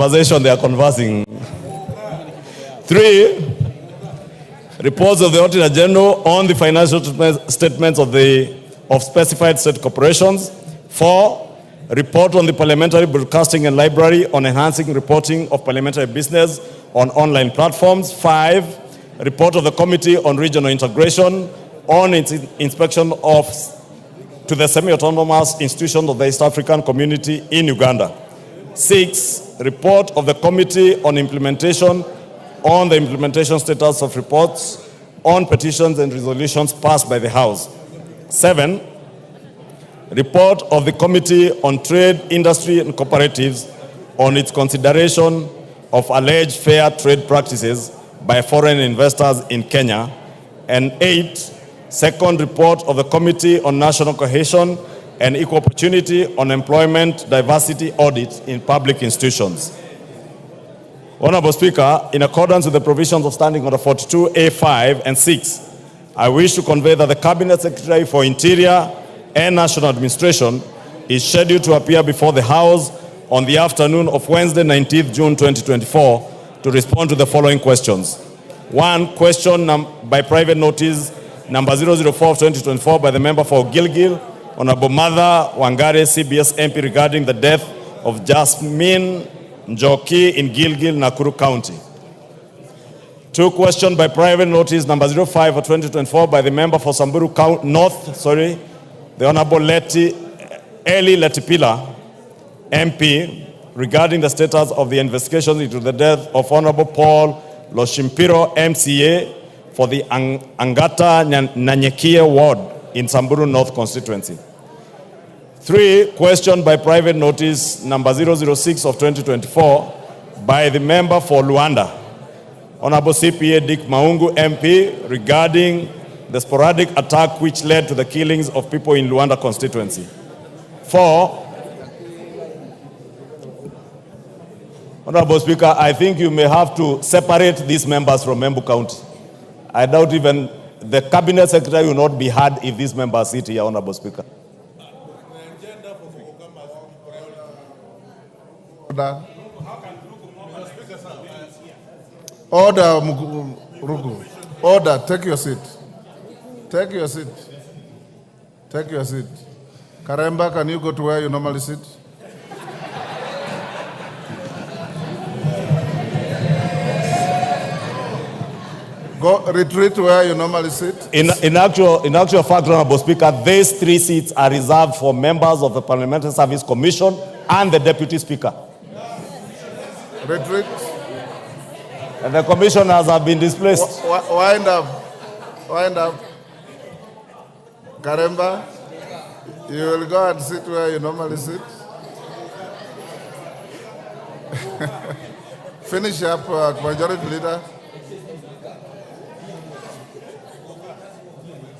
conversation they are conversing. 3, reports of the Auditor General on the financial statements of specified state corporations. 4, report on the Parliamentary Broadcasting and Library on enhancing reporting of parliamentary business on online platforms. 5, report of the Committee on Regional Integration on its inspection to the semi-autonomous institutions of the East African Community in Uganda. 6, report of the Committee on Implementation on the implementation status of reports on petitions and resolutions passed by the House. 7, report of the Committee on Trade, Industry and Cooperatives on its consideration of alleged fair trade practices by foreign investors in Kenya. And 8, second report of the Committee on National Cohesion and Equal Opportunity on Employment Diversity Audit in Public Institutions. Honorable Speaker, in accordance with the provisions of Standing Order 42A5 and 6, I wish to convey that the Cabinet Secretary for Interior and National Administration is scheduled to appear before the House on the afternoon of Wednesday, 19th June 2024, to respond to the following questions. 1, question by private notice number 004 of 2024 by the member for Gilgil, Honorable Mother Wangare, CBS MP, regarding the death of Jasmine Njoki in Gilgil, Nakuru County. 2, question by private notice number 05 of 2024 by the member for Samburu North, the Honorable Eli Letipila, MP, regarding the status of the investigation into the death of Honorable Paul Loshimpiro, MCA, for the Angata Nanyekie ward in Samburu North constituency. 3, question by private notice number 006 of 2024 by the member for Luanda, Honorable CPA Dick Maungu, MP, regarding the sporadic attack which led to the killings of people in Luanda constituency. 4, Honorable Speaker, I think you may have to separate these members from Embu County. I doubt even the Cabinet Secretary will not be heard if these members sit here, Honorable Speaker. Order, Ruto. Order, take your seat. Take your seat. Take your seat. Karemba, can you go to where you normally sit? Go retreat where you normally sit. In actual fact, Honorable Speaker, these 3 seats are reserved for members of the Parliamentary Service Commission and the Deputy Speaker. Retreat. And the commissioners have been displaced. Wind up. Wind up. Karemba, you will go and sit where you normally sit. Finish up, Majority Leader.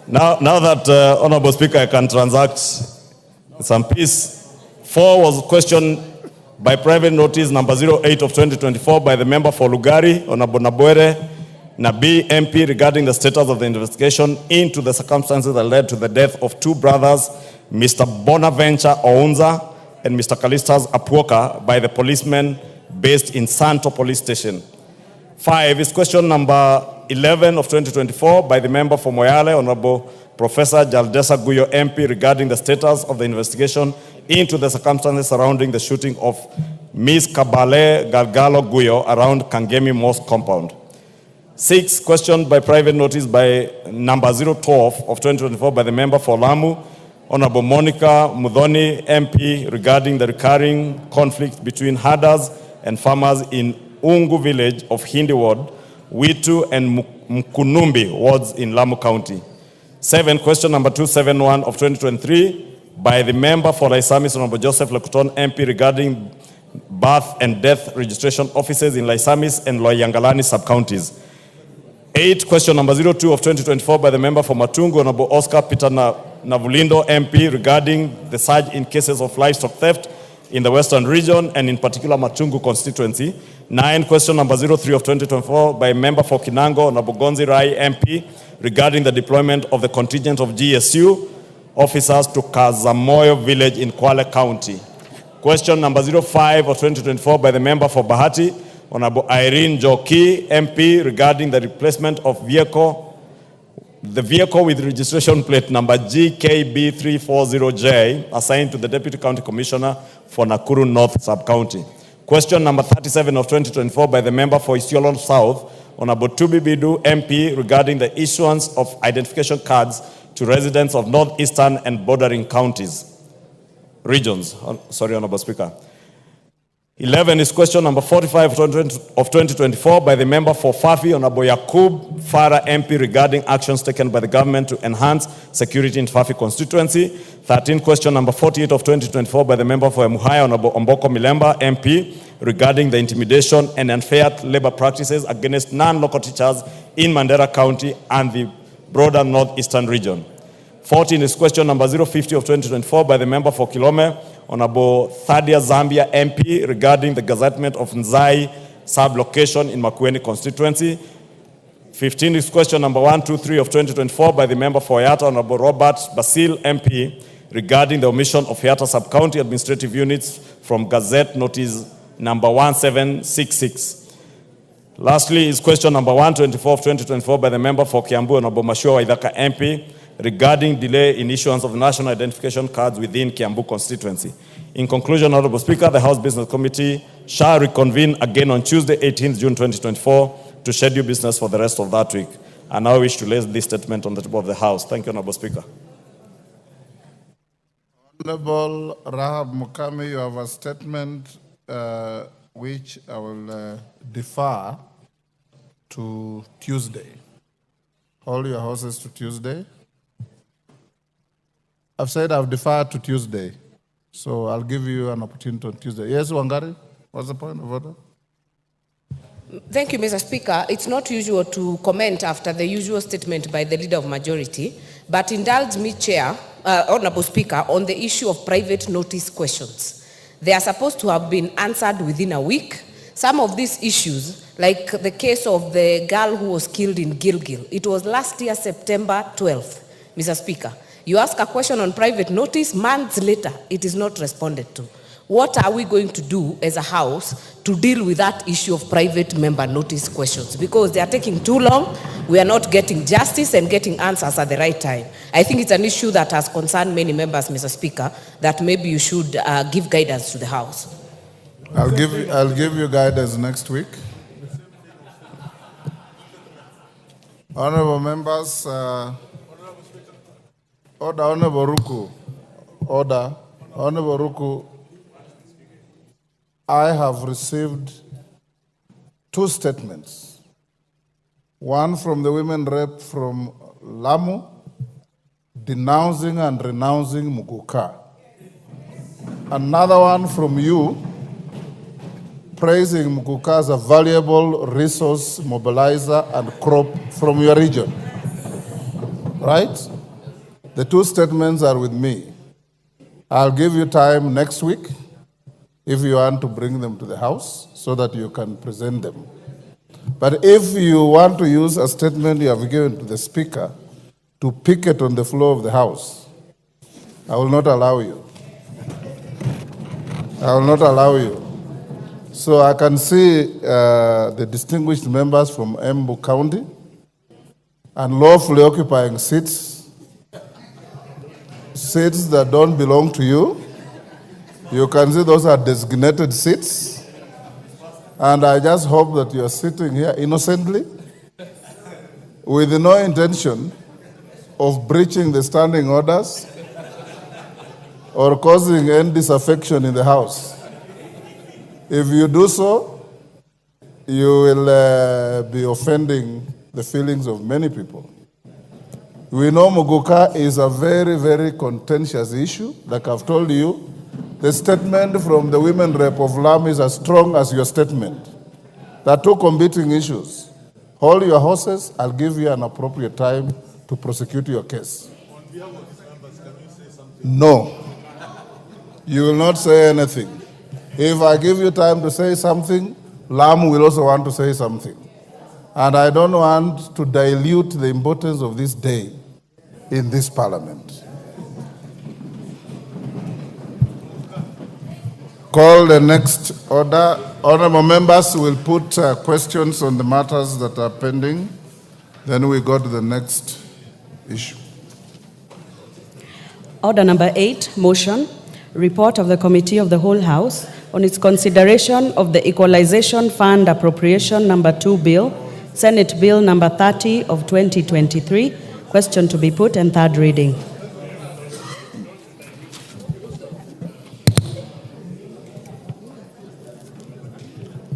Now that, Honorable Speaker, I can transact some peace. 4 was questioned by private notice number 08 of 2024 by the member for Lugari, Honorable Nabwere Nabi, MP, regarding the status of the investigation into the circumstances that led to the death of 2 brothers, Mr. Bonaventure Ounza and Mr. Kalistas Apuoka, by the policemen based in Santo Police Station. 5 is question number 11 of 2024 by the member for Moyale, Honorable Professor Jaldesa Guyo, MP, regarding the status of the investigation into the circumstances surrounding the shooting of Ms. Kabale Galgalo Guyo around Kangemi Mosque compound. 6, questioned by private notice by number 012 of 2024 by the member for Lamu, Honorable Monica Mudhoni, MP, regarding the recurring conflict between herders and farmers in Ungu village of Hindi Ward, Witu and Mkunumbi wards in Lamu County. 7, question number 271 of 2023 by the member for Laisamis, Honorable Joseph Lekuton, MP, regarding birth and death registration offices in Laisamis and Loyangalani sub-counties. 8, question number 02 of 2024 by the member for Matungu, Honorable Oscar Peter Navulindo, MP, regarding the surge in cases of livestock theft in the Western region and in particular Matungu constituency. 9, question number 03 of 2024 by member for Kinango, Honorable Gonzi Rai, MP, regarding the deployment of the contingent of GSU officers to Kazamoyo village in Kwale County. Question number 05 of 2024 by the member for Bahati, Honorable Irene Joki, MP, regarding the replacement of the vehicle with registration plate number GKB340J assigned to the Deputy County Commissioner for Nakuru North Sub-County. Question number 37 of 2024 by the member for Isiolo South, Honorable Tubibidu, MP, regarding the issuance of identification cards to residents of northeastern and bordering regions. Sorry, Honorable Speaker. 11 is question number 45 of 2024 by the member for Fafi, Honorable Yakub Farah, MP, regarding actions taken by the government to enhance security in Fafi constituency. 13, question number 48 of 2024 by the member for Emuhaya, Honorable Omboko Milemba, MP, regarding the intimidation and unfair labor practices against non-local teachers in Mandera County and the broader northeastern region. 14 is question number 050 of 2024 by the member for Kilome, Honorable Thadia Zambia, MP, regarding the gazettement of Nzai sub-location in Makueni constituency. 15 is question number 123 of 2024 by the member for Yata, Honorable Robert Basil, MP, regarding the omission of Yata sub-county administrative units from Gazette Notice number 1766. Lastly is question number 124 of 2024 by the member for Kiambu, Honorable Mashua Waithaka, MP, regarding delay in issuance of national identification cards within Kiambu constituency. In conclusion, Honorable Speaker, the House Business Committee shall reconvene again on Tuesday, 18th June 2024 to schedule business for the rest of that week. I now wish to lay this statement on the table of the House. Thank you, Honorable Speaker. Honorable Rahab Mukami, you have a statement which I will defer to Tuesday. Hold your horses to Tuesday. I've said I've deferred to Tuesday, so I'll give you an opportunity on Tuesday. Yes, Wangari, what's the point of order? Thank you, Mr. Speaker. It's not usual to comment after the usual statement by the Leader of Majority, but indulge me, Chair, Honorable Speaker, on the issue of private notice questions. They are supposed to have been answered within a week. Some of these issues, like the case of the girl who was killed in Gilgil, it was last year, September 12th, Mr. Speaker. You ask a question on private notice, months later, it is not responded to. What are we going to do as a House to deal with that issue of private member notice questions? Because they are taking too long, we are not getting justice and getting answers at the right time. I think it's an issue that has concerned many members, Mr. Speaker, that maybe you should give guidance to the House. I'll give you guidance next week. Honorable members, order, Honorable Ruku. Order, Honorable Ruku. I have received two statements. One from the women rep from Lamu, denouncing and renouncing Muguka. Another one from you, praising Muguka as a valuable resource mobilizer and crop from your region. Right? The two statements are with me. I'll give you time next week if you want to bring them to the House so that you can present them. But if you want to use a statement you have given to the Speaker to pick it on the floor of the House, I will not allow you. I will not allow you. So I can see the distinguished members from Embu County and lawfully occupying seats that don't belong to you. You can see those are designated seats. And I just hope that you are sitting here innocently with no intention of breaching the standing orders or causing any disaffection in the House. If you do so, you will be offending the feelings of many people. We know Muguka is a very, very contentious issue. Like I've told you, the statement from the women rep of Lamu is as strong as your statement. There are two competing issues. Hold your horses. I'll give you an appropriate time to prosecute your case. On behalf of the members, can you say something? No. You will not say anything. If I give you time to say something, Lamu will also want to say something. And I don't want to dilute the importance of this day in this parliament. call the next order. Honorable members will put questions on the matters that are pending. Then we go to the next issue. Order number 8, motion, report of the Committee of the Whole House on its consideration of the Equalization Fund Appropriation number 2 Bill, Senate Bill number 30 of 2023, question to be put and third reading.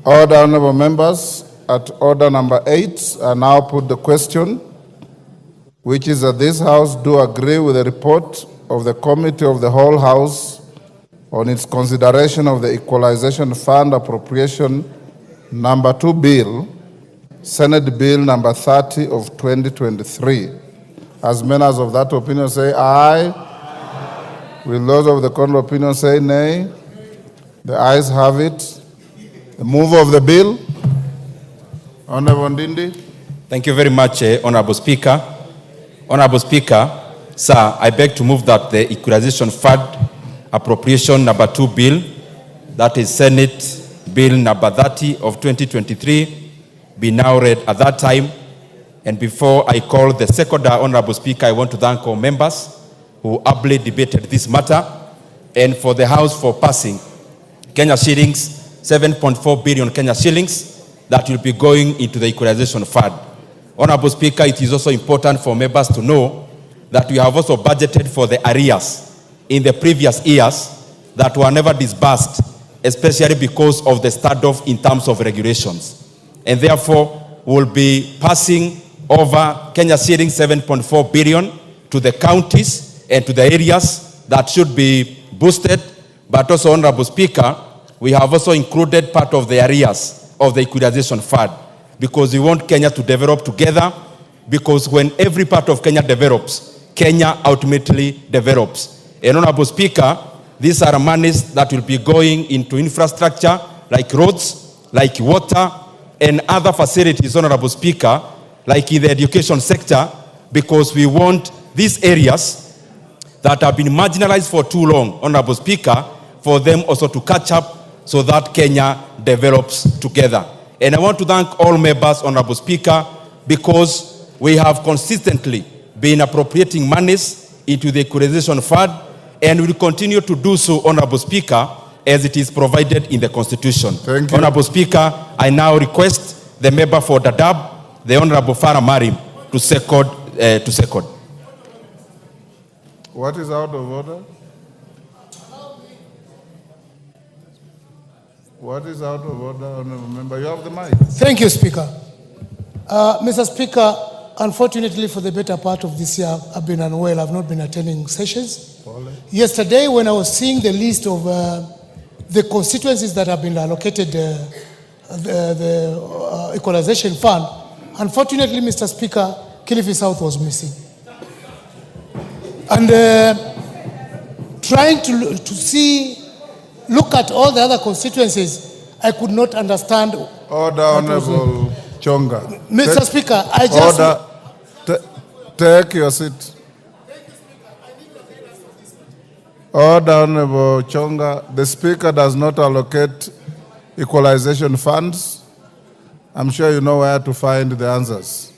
Order, honorable members, at order number 8, I now put the question, which is that this House do agree with the report of the Committee of the Whole House on its consideration of the Equalization Fund Appropriation number 2 Bill, Senate Bill number 30 of 2023. As members of that opinion say aye. Will those of the contrary opinion say nay? The ayes have it. The mover of the bill, Honorable Ndindi. Thank you very much, Honorable Speaker. Honorable Speaker, sir, I beg to move that the Equalization Fund Appropriation number 2 Bill, that is Senate Bill number 30 of 2023, be now read at that time. And before I call the second Honorable Speaker, I want to thank all members who ably debated this matter and for the House for passing Kenya shillings 7.4 billion Kenya shillings that will be going into the Equalization Fund. Honorable Speaker, it is also important for members to know that we have also budgeted for the arrears in the previous years that were never disbursed, especially because of the standoff in terms of regulations. And therefore, we'll be passing over Kenya shillings 7.4 billion to the counties and to the areas that should be boosted. But also, Honorable Speaker, we have also included part of the areas of the Equalization Fund because we want Kenya to develop together, because when every part of Kenya develops, Kenya ultimately develops. And Honorable Speaker, these are monies that will be going into infrastructure like roads, like water, and other facilities, Honorable Speaker, like in the education sector, because we want these areas that have been marginalized for too long, Honorable Speaker, for them also to catch up so that Kenya develops together. And I want to thank all members, Honorable Speaker, because we have consistently been appropriating monies into the Equalization Fund, and will continue to do so, Honorable Speaker, as it is provided in the Constitution. Thank you. Honorable Speaker, I now request the member for Dadaab, the Honorable Farah Marim, to second. What is out of order? What is out of order, honorable member? You have the mic. Thank you, Speaker. Mr. Speaker, unfortunately for the better part of this year, I've been unwell. I've not been attending sessions. Yesterday, when I was seeing the list of the constituencies that have been allocated the Equalization Fund, unfortunately, Mr. Speaker, Kilifi South was missing. And trying to look at all the other constituencies, I could not understand. Order, Honorable Chonga. Mr. Speaker, I just... Order. Take your seat. Order, Honorable Chonga. The Speaker does not allocate equalization funds. I'm sure you know where to find the answers.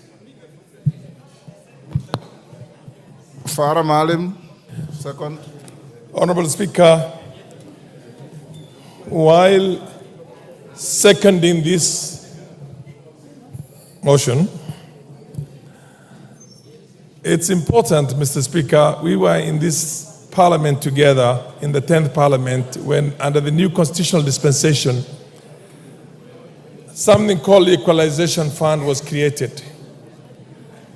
Farah Malim, second. Honorable Speaker, while seconding this motion, it's important, Mr. Speaker, we were in this parliament together in the 10th parliament when, under the new constitutional dispensation, something called the Equalization Fund was created.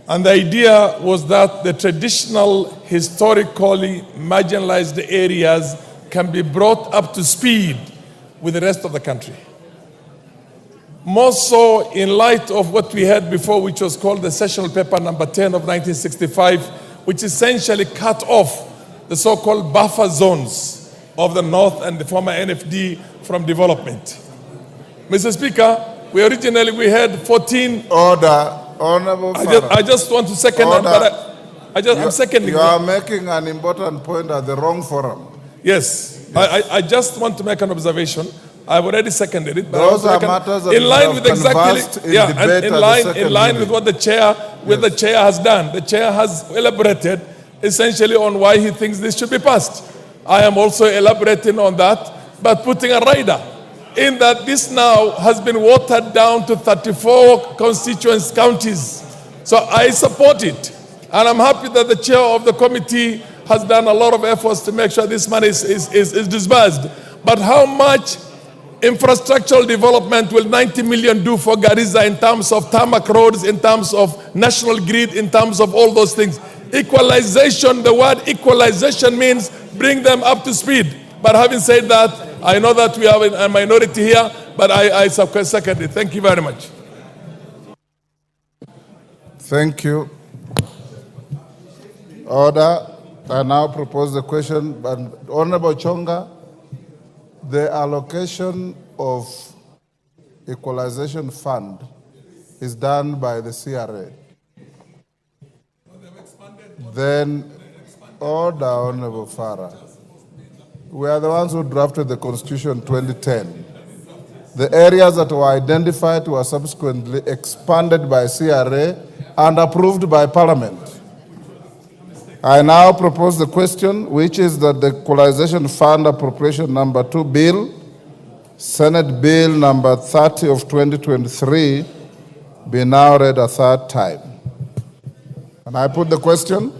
And the idea was that the traditional, historically marginalized areas can be brought up to speed with the rest of the country. More so in light of what we had before, which was called the Sessional Paper number 10 of 1965, which essentially cut off the so-called buffer zones of the North and the former NFD from development. Mr. Speaker, we had 14... Order. Honorable Farah. I just want to second that, but I'm seconding. You are making an important point at the wrong forum. Yes. I just want to make an observation. I've already seconded it. But Those are matters that in line we with have exactly, conversed in yeah, debate and at the second in line meeting. with what the chair has done. The chair has elaborated essentially on why he thinks this should be passed. I am also elaborating on that, but putting a rider in that this now has been watered down to 34 constituent counties. So I support it. And I'm happy that the chair of the committee has done a lot of efforts to make sure this money is disbursed. But how much infrastructural development will 90 million do for Garissa in terms of tarmac roads, in terms of national grid, in terms of all those things? Equalization, the word equalization means bring them up to speed. But having said that, I know that we have a minority here, but I second it. Thank you very much. Thank you. Order. I now propose the question. Honorable Chonga, the allocation of equalization fund is done by the CRA. Then, order, Honorable Farah. We are the ones who drafted the Constitution 2010. The areas that were identified were subsequently expanded by CRA and approved by Parliament. I now propose the question, which is that the Equalization Fund Appropriation Number 2 Bill, Senate Bill Number 30 of 2023, be now read a third time. And I put the question?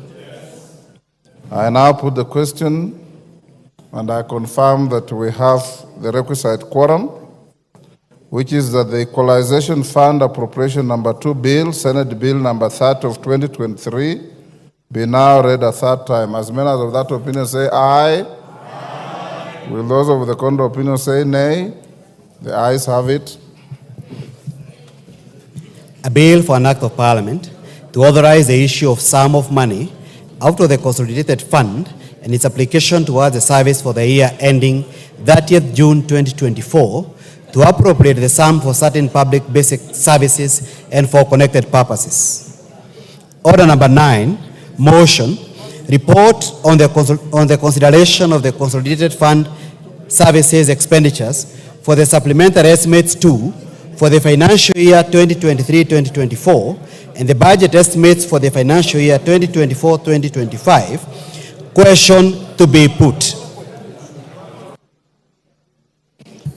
I now put the question, and I confirm that we have the requisite quorum, which is that the Equalization Fund Appropriation Number 2 Bill, Senate Bill Number 30 of 2023, be now read a third time. As many as of that opinion say aye. Aye. Will those of the contrary opinion say nay? The ayes have it. A bill for an act of parliament to authorize the issue of sum of money out of the consolidated fund and its application towards the service for the year ending 30th June 2024 to appropriate the sum for certain public basic services and for connected purposes. Order number 9, motion, report on the consideration of the consolidated fund services expenditures for the supplementary estimates 2 for the financial year 2023-2024 and the budget estimates for the financial year 2024-2025. Question to be put.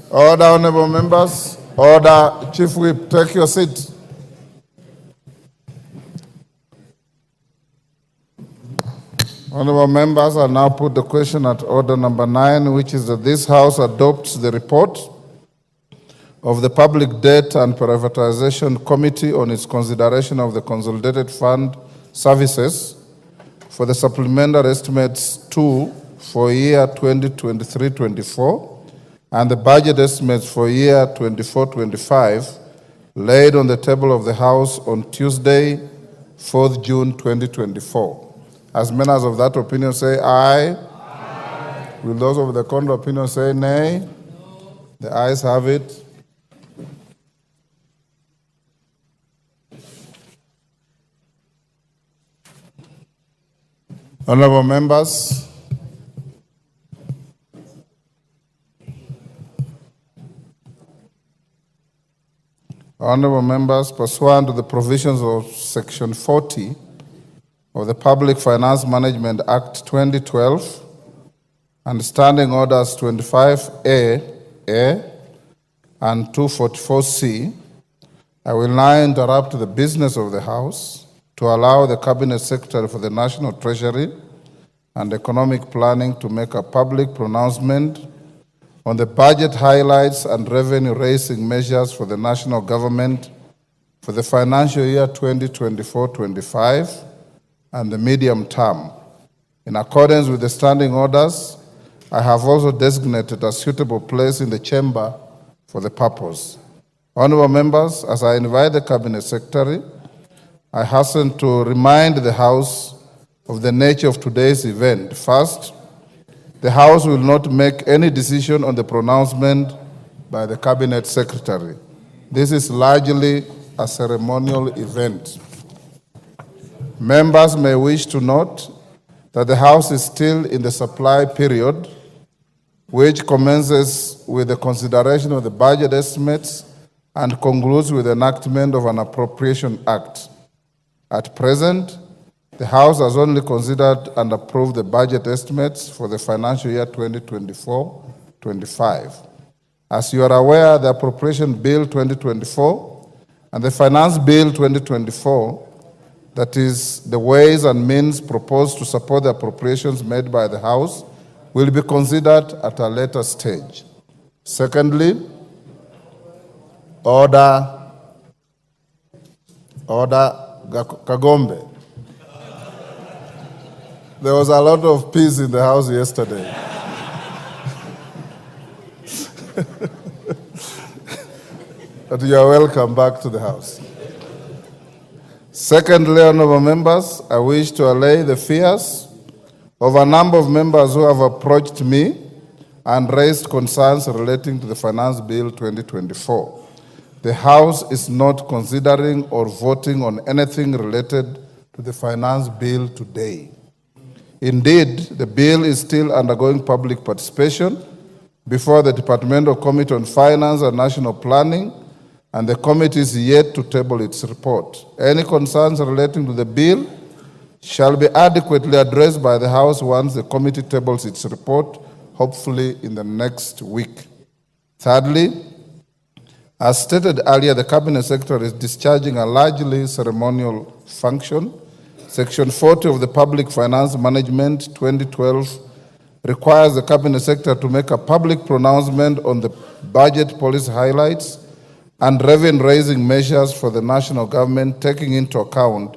Order, honorable members. Order, Chief Whip, take your seat. Honorable members, I now put the question at order number 9, which is that this House adopts the report of the Public Debt and Privatization Committee on its consideration of the Consolidated Fund Services for the Supplementary Estimates 2 for year 2023-24 and the budget estimates for year 24-25 laid on the table of the House on Tuesday, 4th June 2024. As many as of that opinion say aye. Aye. Will those of the contrary opinion say nay? No. The ayes have it. Honorable members, pursuant to the provisions of Section 40 of the Public Finance Management Act 2012 and Standing Orders 25A and 244C, I will now interrupt the business of the House to allow the Cabinet Secretary for the National Treasury and Economic Planning to make a public pronouncement on the budget highlights and revenue-raising measures for the national government for the financial year 2024-25 and the medium term. In accordance with the standing orders, I have also designated a suitable place in the chamber for the purpose. Honorable members, as I invite the Cabinet Secretary, I hasten to remind the House of the nature of today's event. First, the House will not make any decision on the pronouncement by the Cabinet Secretary. This is largely a ceremonial event. Members may wish to note that the House is still in the supply period which commences with the consideration of the budget estimates and concludes with the enactment of an appropriation act. At present, the House has only considered and approved the budget estimates for the financial year 2024-25. As you are aware, the Appropriation Bill 2024 and the Finance Bill 2024, that is, the ways and means proposed to support the appropriations made by the House, will be considered at a later stage. Secondly, Order Kagombe. There was a lot of peace in the House yesterday. But you are welcome back to the House. Secondly, honorable members, I wish to allay the fears of a number of members who have approached me and raised concerns relating to the Finance Bill 2024. The House is not considering or voting on anything related to the Finance Bill today. Indeed, the bill is still undergoing public participation before the Departmental Committee on Finance and National Planning, and the committee is yet to table its report. Any concerns relating to the bill shall be adequately addressed by the House once the committee tables its report, hopefully in the next week. Thirdly, as stated earlier, the Cabinet Secretary is discharging a largely ceremonial function. Section 40 of the Public Finance Management 2012 requires the Cabinet Secretary to make a public pronouncement on the budget policy highlights and revenue-raising measures for the national government, taking into account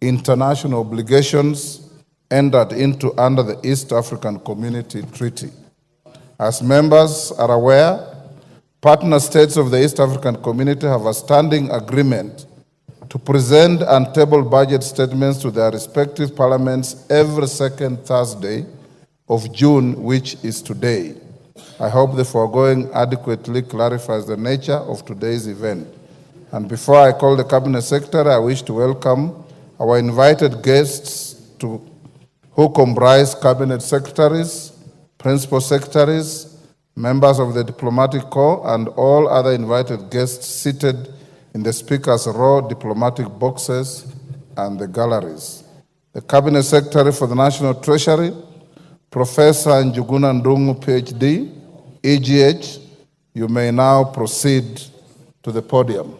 international obligations entered into under the East African Community Treaty. As members are aware, partner states of the East African Community have a standing agreement to present and table budget statements to their respective parliaments every second Thursday of June, which is today. I hope the foregoing adequately clarifies the nature of today's event. And before I call the Cabinet Secretary, I wish to welcome our invited guests who comprise Cabinet Secretaries, Principal Secretaries, members of the Diplomatic Corps, and all other invited guests seated in the Speaker's row, diplomatic boxes, and the galleries. The Cabinet Secretary for the National Treasury, Professor Njuguna Ndungu, PhD, EGH, you may now proceed to the podium.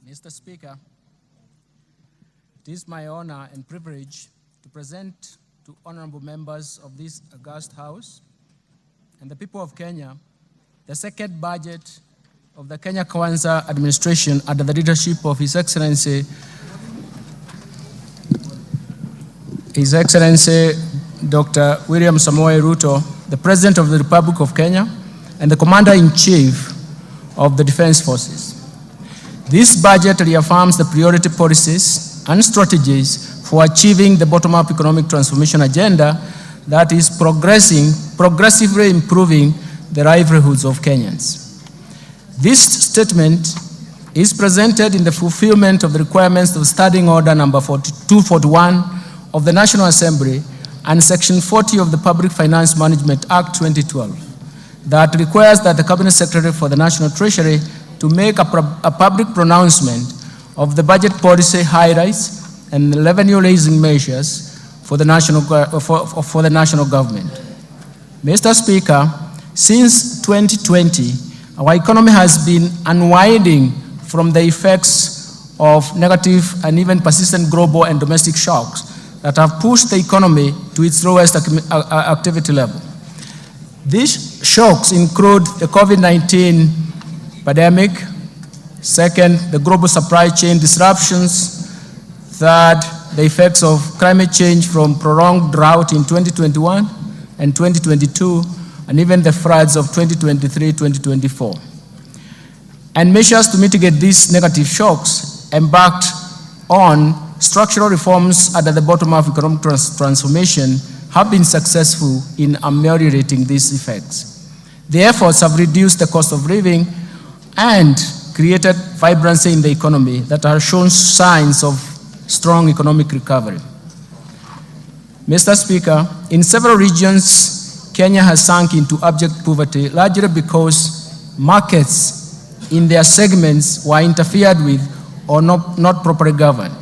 Mr. Speaker, it is my honor and privilege to present to honorable members of this august House and the people of Kenya the second budget of the Kenya Kwanza administration under the leadership of His Excellency Dr. William Samoei Ruto, the President of the Republic of Kenya and the Commander-in-Chief of the Defense Forces. This budget reaffirms the priority policies and strategies for achieving the bottom-up economic transformation agenda that is progressively improving the livelihoods of Kenyans. This statement is presented in the fulfillment of the requirements of Standing Order number 241 of the National Assembly and Section 40 of the Public Finance Management Act 2012 that requires that the Cabinet Secretary for the National Treasury to make a public pronouncement of the budget policy highlights and the revenue-raising measures for the national government. Mr. Speaker, since 2020, our economy has been unwinding from the effects of negative and even persistent global and domestic shocks that have pushed the economy to its lowest activity level. These shocks include the COVID-19 pandemic, second, the global supply chain disruptions, third, the effects of climate change from prolonged drought in 2021 and 2022, and even the floods of 2023-2024. And measures to mitigate these negative shocks embarked on structural reforms under the bottom-up economic transformation have been successful in ameliorating these effects. The efforts have reduced the cost of living and created vibrancy in the economy that have shown signs of strong economic recovery. Mr. Speaker, in several regions, Kenya has sunk into abject poverty, largely because markets in their segments were interfered with or not properly governed.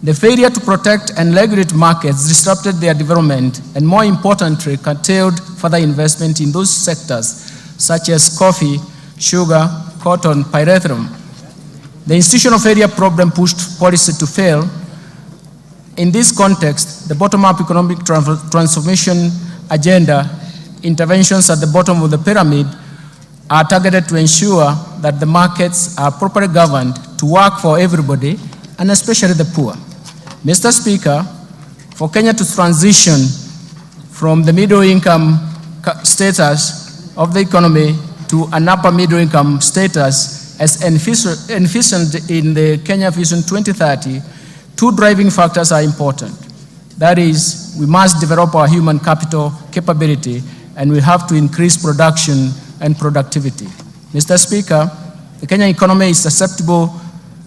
The failure to protect and regulate markets disrupted their development and, more importantly, curtailed further investment in those sectors such as coffee, sugar, cotton, pyrethrum. The institution of area problem pushed policy to fail. In this context, the bottom-up economic transformation agenda interventions at the bottom of the pyramid are targeted to ensure that the markets are properly governed to work for everybody, and especially the poor. Mr. Speaker, for Kenya to transition from the middle income status of the economy to an upper middle income status as envisioned in the Kenya Vision 2030, two driving factors are important. That is, we must develop our human capital capability, and we have to increase production and productivity. Mr. Speaker, the Kenyan economy is susceptible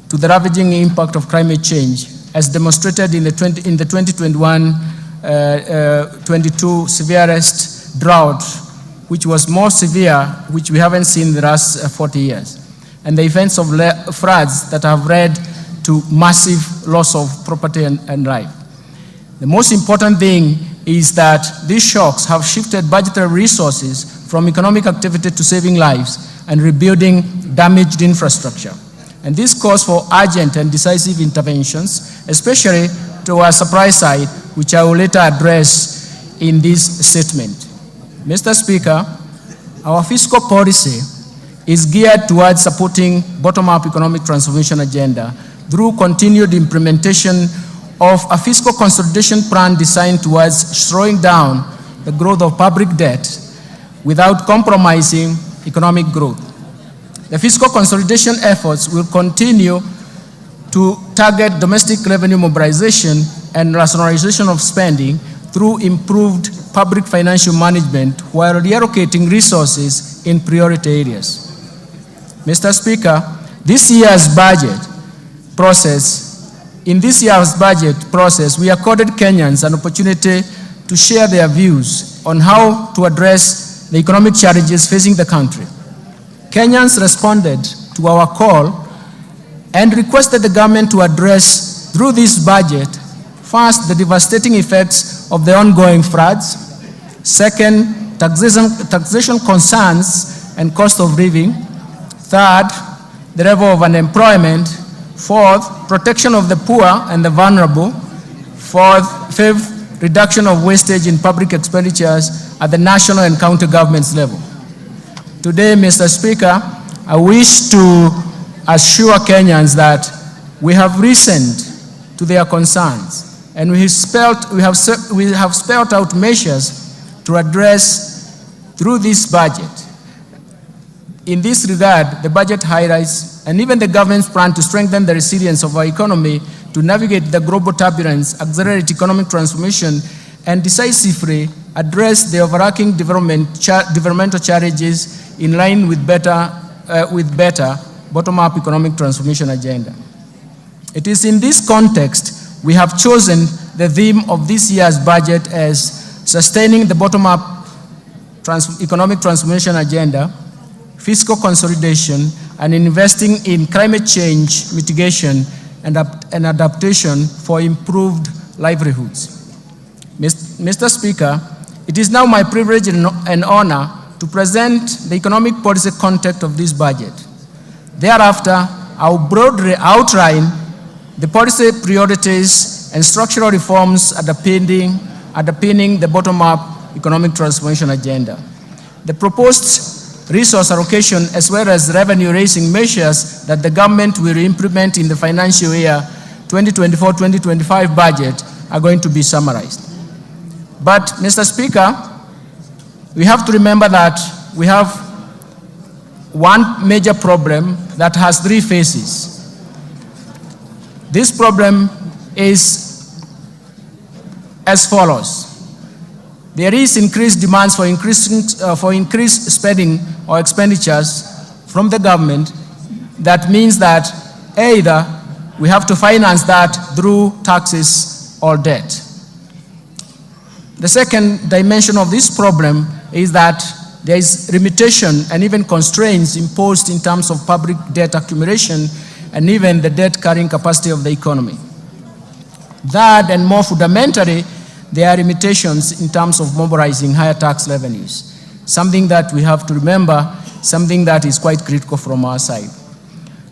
to the ravaging impact of climate change, as demonstrated in the 2021-22 severest drought, which was more severe, which we haven't seen in the last 40 years, and the events of floods that have led to massive loss of property and life. The most important thing is that these shocks have shifted budgetary resources from economic activity to saving lives and rebuilding damaged infrastructure. And this calls for urgent and decisive interventions, especially to our supply side, which I will later address in this statement. Mr. Speaker, our fiscal policy is geared towards supporting bottom-up economic transformation agenda through continued implementation of a fiscal consolidation plan designed towards slowing down the growth of public debt without compromising economic growth. The fiscal consolidation efforts will continue to target domestic revenue mobilization and rationalization of spending through improved public financial management while reallocating resources in priority areas. Mr. Speaker, in this year's budget process, we accorded Kenyans an opportunity to share their views on how to address the economic challenges facing the country. Kenyans responded to our call and requested the government to address, through this budget, first, the devastating effects of the ongoing floods; second, taxation concerns and cost of living; third, the level of unemployment; fourth, protection of the poor and the vulnerable; fifth, reduction of wastage in public expenditures at the national and county governments level. Today, Mr. Speaker, I wish to assure Kenyans that we have listened to their concerns, and we have spelled out measures to address through this budget. In this regard, the budget highlights, and even the government's plan to strengthen the resilience of our economy to navigate the global turbulence, accelerate economic transformation, and decisively address the overarching developmental challenges in line with better bottom-up economic transformation agenda. It is in this context we have chosen the theme of this year's budget as sustaining the bottom-up economic transformation agenda, fiscal consolidation, and investing in climate change mitigation and adaptation for improved livelihoods. Mr. Speaker, it is now my privilege and honor to present the economic policy context of this budget. Thereafter, I will broadly outline the policy priorities and structural reforms underpinning the bottom-up economic transformation agenda. The proposed resource allocation as well as revenue-raising measures that the government will implement in the financial year 2024-2025 budget are going to be summarized. But, Mr. Speaker, we have to remember that we have one major problem that has three phases. This problem is as follows. There is increased demands for increased spending or expenditures from the government. That means that either we have to finance that through taxes or debt. The second dimension of this problem is that there is limitation and even constraints imposed in terms of public debt accumulation and even the debt carrying capacity of the economy. That, and more fundamentally, there are limitations in terms of mobilizing higher tax revenues, something that we have to remember, something that is quite critical from our side.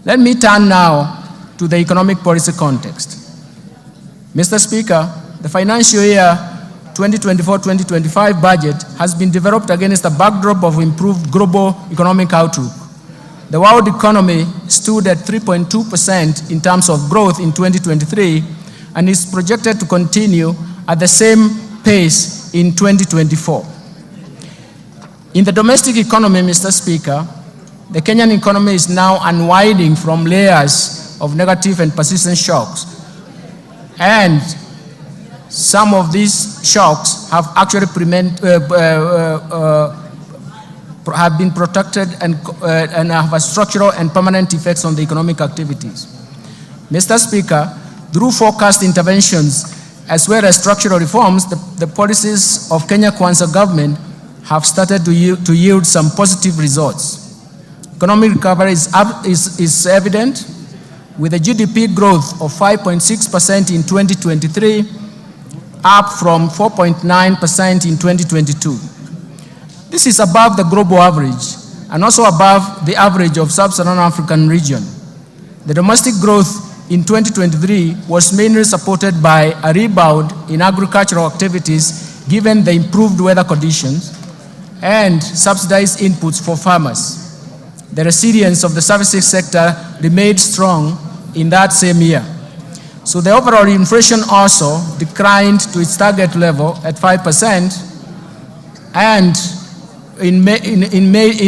Let me turn now to the economic policy context. Mr. Speaker, the financial year 2024-2025 budget has been developed against a backdrop of improved global economic outlook. The world economy stood at 3.2% in terms of growth in 2023 and is projected to continue at the same pace in 2024. In the domestic economy, Mr. Speaker, the Kenyan economy is now unwinding from layers of negative and persistent shocks. And some of these shocks have actually have been protected and have a structural and permanent effects on the economic activities. Mr. Speaker, through forecast interventions as well as structural reforms, the policies of Kenya Kwanza government have started to yield some positive results. Economic recovery is evident, with a GDP growth of 5.6% in 2023, up from 4.9% in 2022. This is above the global average and also above the average of sub-Saharan African region. The domestic growth in 2023 was mainly supported by a rebound in agricultural activities given the improved weather conditions and subsidized inputs for farmers. The resilience of the services sector remained strong in that same year. So the overall inflation also declined to its target level at 5%, and in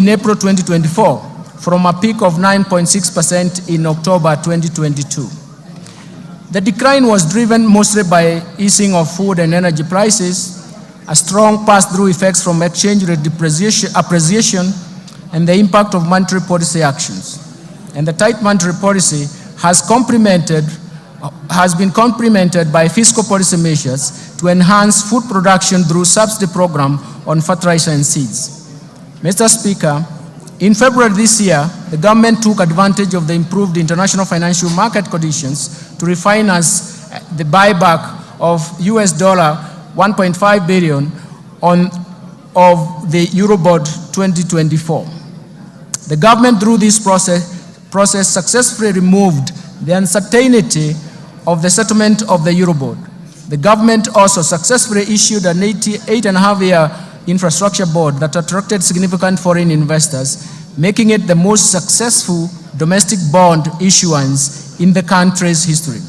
April 2024, from a peak of 9.6% in October 2022. The decline was driven mostly by easing of food and energy prices, a strong pass-through effects from exchange rate appreciation, and the impact of monetary policy actions. And the tight monetary policy has been complemented by fiscal policy measures to enhance food production through subsidy program on fertilizer and seeds. Mr. Speaker, in February this year, the government took advantage of the improved international financial market conditions to refinance the buyback of US $1.5 billion of the Eurobond 2024. The government, through this process successfully removed the uncertainty of the settlement of the Eurobond. The government also successfully issued an 8.5-year infrastructure bond that attracted significant foreign investors, making it the most successful domestic bond issuance in the country's history.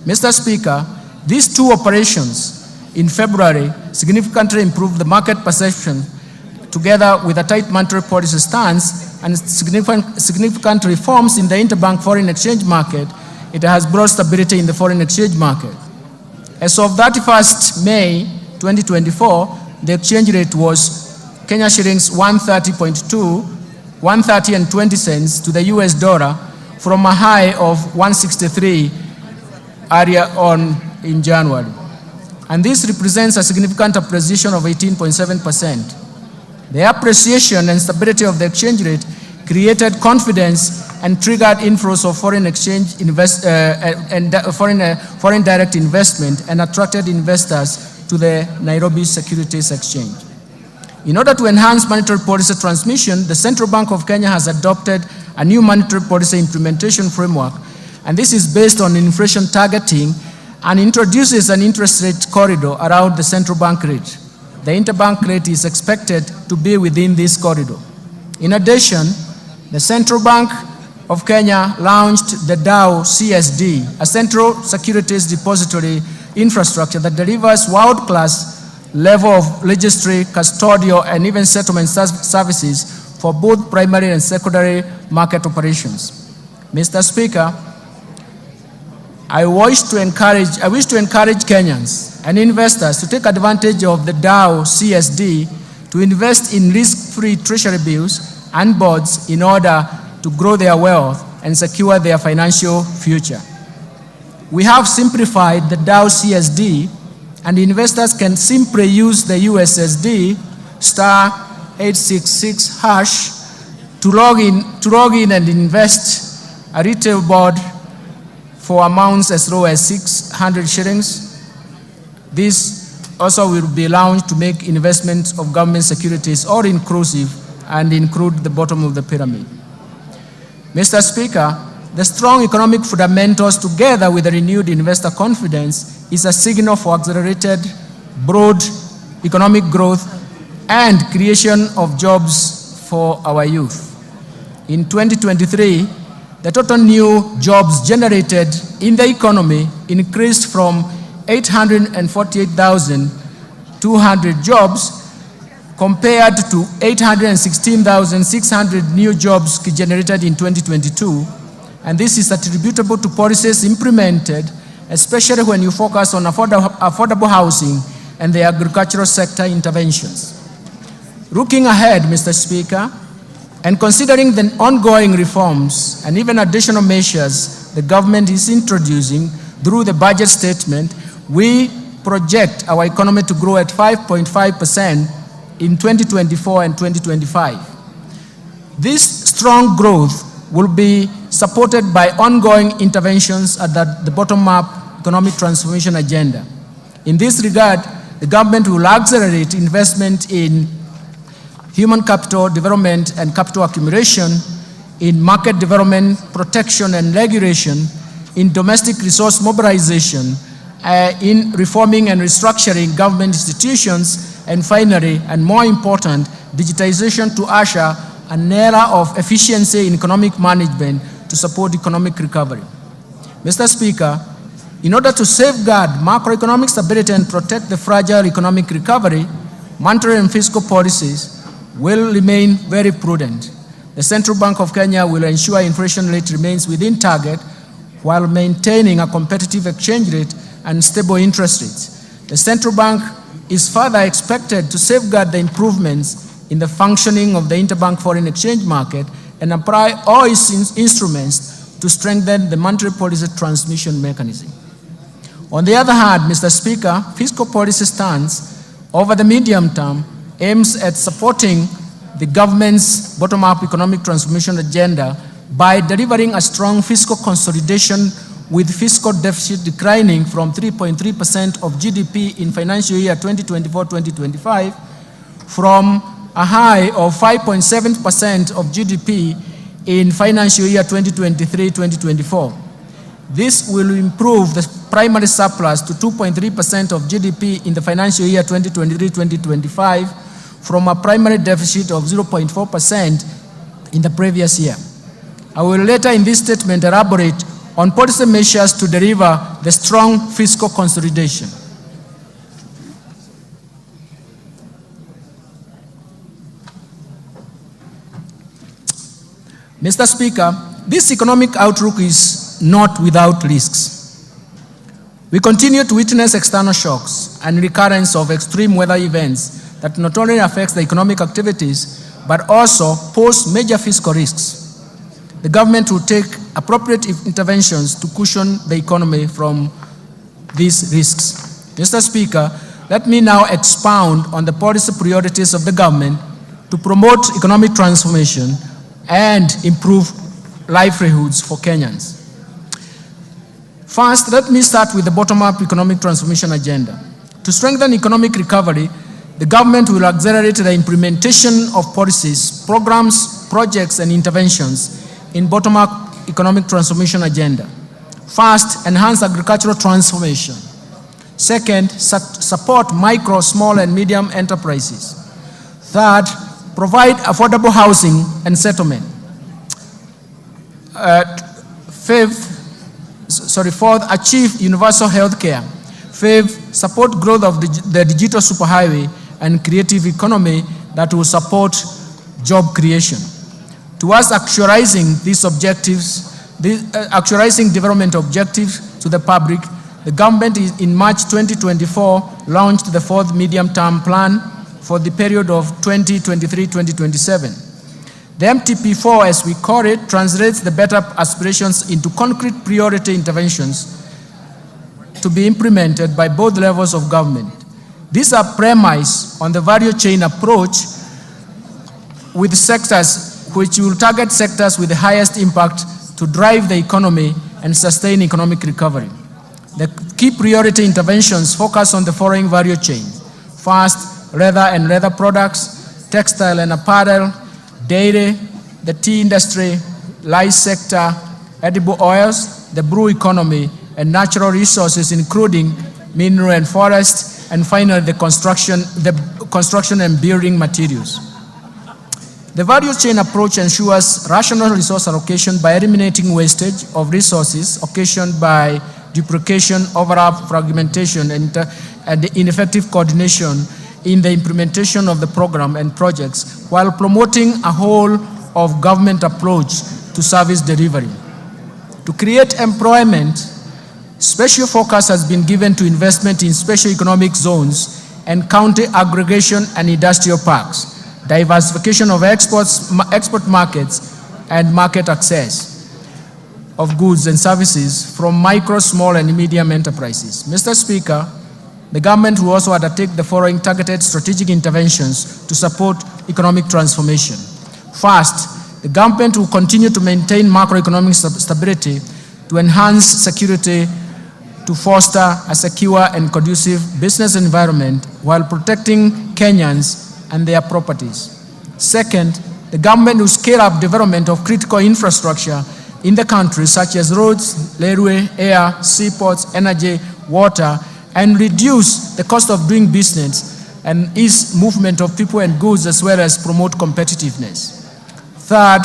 Mr. Speaker, these two operations in February significantly improved the market perception, together with a tight monetary policy stance and significant reforms in the interbank foreign exchange market. It has brought stability in the foreign exchange market. As of 31st May 2024, the exchange rate was Kenya shillings 130.20 to the US dollar, from a high of 163 earlier on in January. And this represents a significant appreciation of 18.7%. The appreciation and stability of the exchange rate created confidence and triggered inflows of foreign exchange foreign direct investment and attracted investors to the Nairobi Securities Exchange. In order to enhance monetary policy transmission, the Central Bank of Kenya has adopted a new monetary policy implementation framework, and this is based on inflation targeting and introduces an interest rate corridor around the central bank rate. The interbank rate is expected to be within this corridor. In addition, the Central Bank of Kenya launched the DAO CSD, a central securities depository infrastructure that delivers world-class level of registry, custodial, and even settlement services for both primary and secondary market operations. Mr. Speaker, I wish to encourage Kenyans and investors to take advantage of the Dow CSD to invest in risk-free treasury bills and bonds in order to grow their wealth and secure their financial future. We have simplified the Dow CSD, and investors can simply use the USSD *866# to log in and invest a retail bond for amounts as low as 600 shillings. This also will be allowed to make investments of government securities all inclusive and include the bottom of the pyramid. Mr. Speaker, the strong economic fundamentals together with the renewed investor confidence is a signal for accelerated, broad economic growth and creation of jobs for our youth. In 2023, the total new jobs generated in the economy increased from 848,200 jobs compared to 816,600 new jobs generated in 2022. And this is attributable to policies implemented, especially when you focus on affordable housing and the agricultural sector interventions. Looking ahead, Mr. Speaker, and considering the ongoing reforms and even additional measures the government is introducing through the budget statement, we project our economy to grow at 5.5% in 2024 and 2025. This strong growth will be supported by ongoing interventions at the bottom-up economic transformation agenda. In this regard, the government will accelerate investment in human capital development and capital accumulation, in market development, protection and regulation, in domestic resource mobilization, in reforming and restructuring government institutions, and finally, and more important, digitization to usher an era of efficiency in economic management to support economic recovery. Mr. Speaker, in order to safeguard macroeconomic stability and protect the fragile economic recovery, monetary and fiscal policies will remain very prudent. The Central Bank of Kenya will ensure inflation rate remains within target while maintaining a competitive exchange rate and stable interest rates. The Central Bank is further expected to safeguard the improvements in the functioning of the interbank foreign exchange market and apply all its instruments to strengthen the monetary policy transmission mechanism. On the other hand, Mr. Speaker, fiscal policy stance over the medium term aims at supporting the government's bottom-up economic transformation agenda by delivering a strong fiscal consolidation with fiscal deficit declining from 3.3% of GDP in financial year 2024-2025 from a high of 5.7% of GDP in financial year 2023-2024. This will improve the primary surplus to 2.3% of GDP in the financial year 2023-2025 from a primary deficit of 0.4% in the previous year. I will later in this statement elaborate on policy measures to deliver the strong fiscal consolidation. Mr. Speaker, this economic outlook is not without risks. We continue to witness external shocks and recurrence of extreme weather events that not only affects the economic activities, but also pose major fiscal risks. The government will take appropriate interventions to cushion the economy from these risks. Mr. Speaker, let me now expound on the policy priorities of the government to promote economic transformation and improve livelihoods for Kenyans. First, let me start with the bottom-up economic transformation agenda. To strengthen economic recovery, the government will accelerate the implementation of policies, programs, projects, and interventions in bottom-up economic transformation agenda. First, enhance agricultural transformation. Second, support micro, small, and medium enterprises. Third, provide affordable housing and settlement. Fourth, achieve universal health care. Support growth of the digital superhighway and creative economy that will support job creation. Towards actualizing these objectives, actualizing development objectives to the public, the government in March 2024 launched the 4th medium-term plan for the period of 2023-2027. The MTP4, as we call it, translates the better aspirations into concrete priority interventions to be implemented by both levels of government. These are premised on the value chain approach with sectors which will target sectors with the highest impact to drive the economy and sustain economic recovery. The key priority interventions focus on the following value chains. First, leather and leather products, textile and apparel, dairy, the tea industry, lice sector, edible oils, the brew economy, and natural resources including mineral and forest, and finally the construction and building materials. The value chain approach ensures rational resource allocation by eliminating wastage of resources occasioned by duplication, overlap, fragmentation, and ineffective coordination in the implementation of the program and projects, while promoting a whole of government approach to service delivery. To create employment, special focus has been given to investment in special economic zones and county aggregation and industrial parks, diversification of export markets, and market access of goods and services from micro, small, and medium enterprises. Mr. Speaker, the government will also undertake the following targeted strategic interventions to support economic transformation. First, the government will continue to maintain macroeconomic stability to enhance security, to foster a secure and conducive business environment while protecting Kenyans and their properties. Second, the government will scale up development of critical infrastructure in the country, such as roads, railway, air, seaports, energy, water, and reduce the cost of doing business and ease movement of people and goods, as well as promote competitiveness. Third,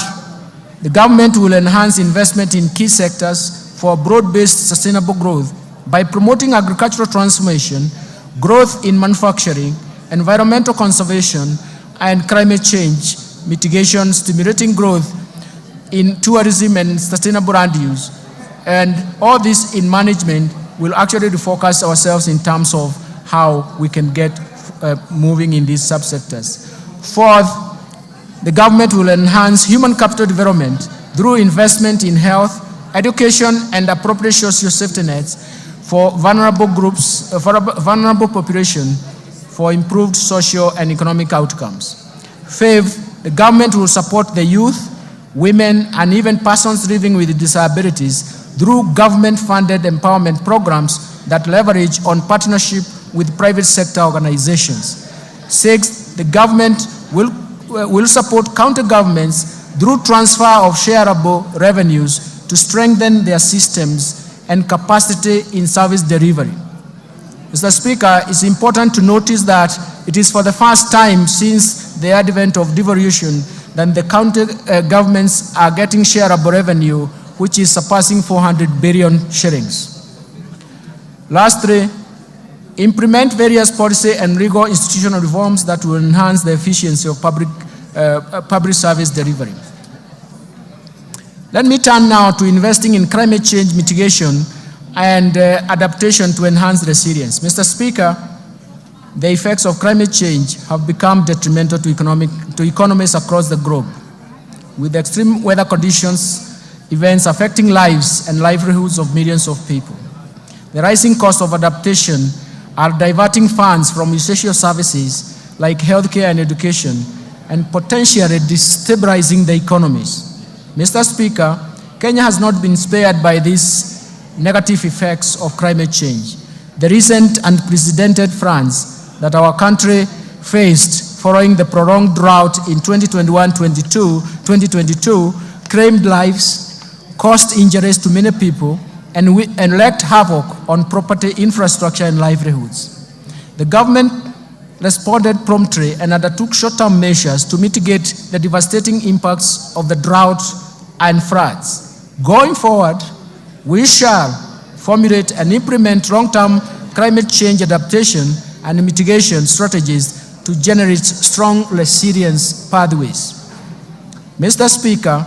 the government will enhance investment in key sectors for broad-based sustainable growth by promoting agricultural transformation, growth in manufacturing, environmental conservation, and climate change mitigation, stimulating growth in tourism and sustainable land use. And all this in management will actually focus ourselves in terms of how we can get moving in these subsectors. Fourth, the government will enhance human capital development through investment in health, education, and appropriate social safety nets for vulnerable groups, vulnerable population, for improved social and economic outcomes. Fifth, the government will support the youth, women, and even persons living with disabilities through government-funded empowerment programs that leverage on partnership with private sector organizations. Sixth, the government will support county governments through transfer of shareable revenues to strengthen their systems and capacity in service delivery. Mr. Speaker, it's important to notice that it is for the first time since the advent of devolution that the county governments are getting shareable revenue, which is surpassing 400 billion shillings. Lastly, implement various policy and legal institutional reforms that will enhance the efficiency of public service delivery. Let me turn now to investing in climate change mitigation and adaptation to enhance resilience. Mr. Speaker, the effects of climate change have become detrimental to economies across the globe, with extreme weather conditions, events affecting lives and livelihoods of millions of people. The rising cost of adaptation are diverting funds from essential services like healthcare and education, and potentially destabilizing the economies. Mr. Speaker, Kenya has not been spared by these negative effects of climate change. The recent unprecedented floods that our country faced following the prolonged drought in 2021-2022 claimed lives, caused injuries to many people, and wreaked havoc on property, infrastructure, and livelihoods. The government responded promptly and undertook short-term measures to mitigate the devastating impacts of the drought and floods. Going forward, we shall formulate and implement long-term climate change adaptation and mitigation strategies to generate strong resilience pathways. Mr. Speaker,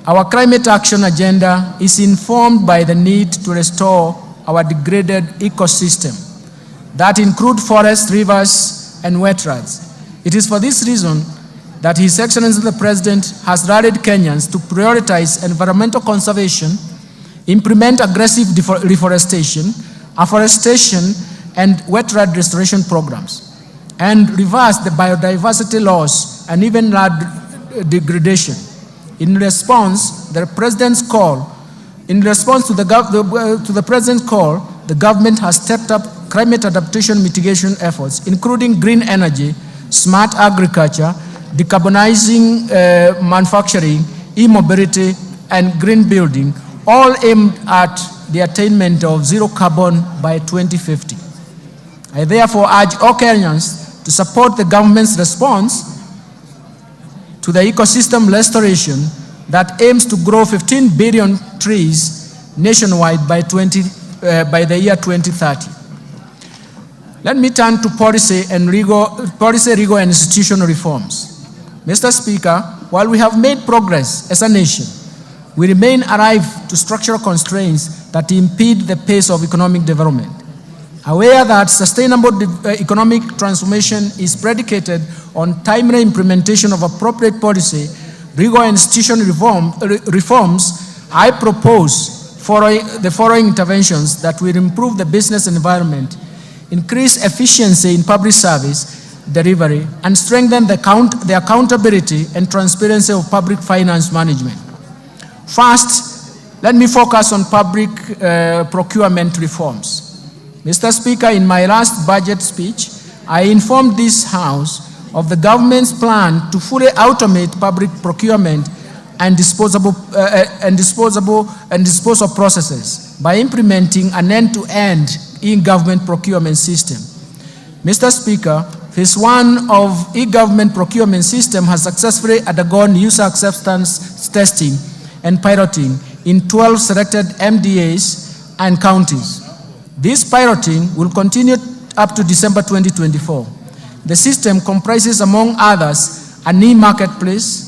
our climate action agenda is informed by the need to restore our degraded ecosystem that include forests, rivers, and wetlands. It is for this reason that His Excellency the President has rallied Kenyans to prioritize environmental conservation, implement aggressive reforestation, afforestation, and wetland restoration programs, and reverse the biodiversity loss and even land degradation. In response to the President's call, the government has stepped up climate adaptation mitigation efforts, including green energy, smart agriculture, decarbonizing manufacturing, e-mobility, and green building, all aimed at the attainment of zero carbon by 2050. I therefore urge all Kenyans to support the government's response to the ecosystem restoration that aims to grow 15 billion trees nationwide by the year 2030. Let me turn to policy, legal, and institutional reforms. Mr. Speaker, while we have made progress as a nation, we remain alive to structural constraints that impede the pace of economic development. Aware that sustainable economic transformation is predicated on timely implementation of appropriate policy, legal, and institutional reforms, I propose the following interventions that will improve the business environment, increase efficiency in public service delivery, and strengthen the accountability and transparency of public finance management. First, let me focus on public procurement reforms. Mr. Speaker, in my last budget speech, I informed this House of the government's plan to fully automate public procurement and disposal processes by implementing an end-to-end e-government procurement system. Mr. Speaker, Phase 1 of e-government procurement system has successfully undergone user acceptance testing and piloting in 12 selected MDAs and counties. This piloting will continue up to December 2024. The system comprises, among others, an e-marketplace,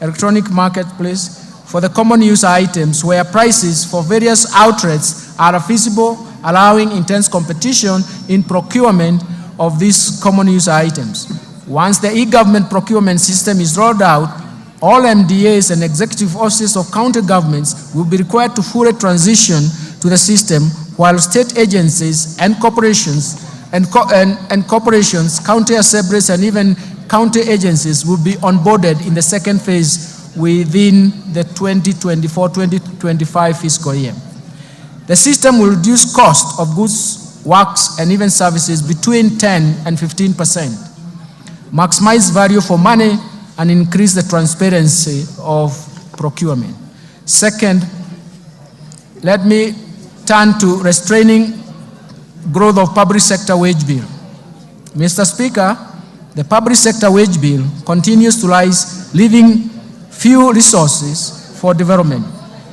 electronic marketplace, for the common user items where prices for various outlets are feasible, allowing intense competition in procurement of these common user items. Once the e-government procurement system is rolled out, all MDAs and executive offices of county governments will be required to fully transition to the system, while state agencies and corporations, county assemblies, and even county agencies will be onboarded in the second phase within the 2024-2025 fiscal year. The system will reduce cost of goods, works, and even services between 10 and 15%, maximize value for money, and increase the transparency of procurement. Second, let me turn to restraining growth of public sector wage bill. Mr. Speaker, the public sector wage bill continues to rise, leaving few resources for development.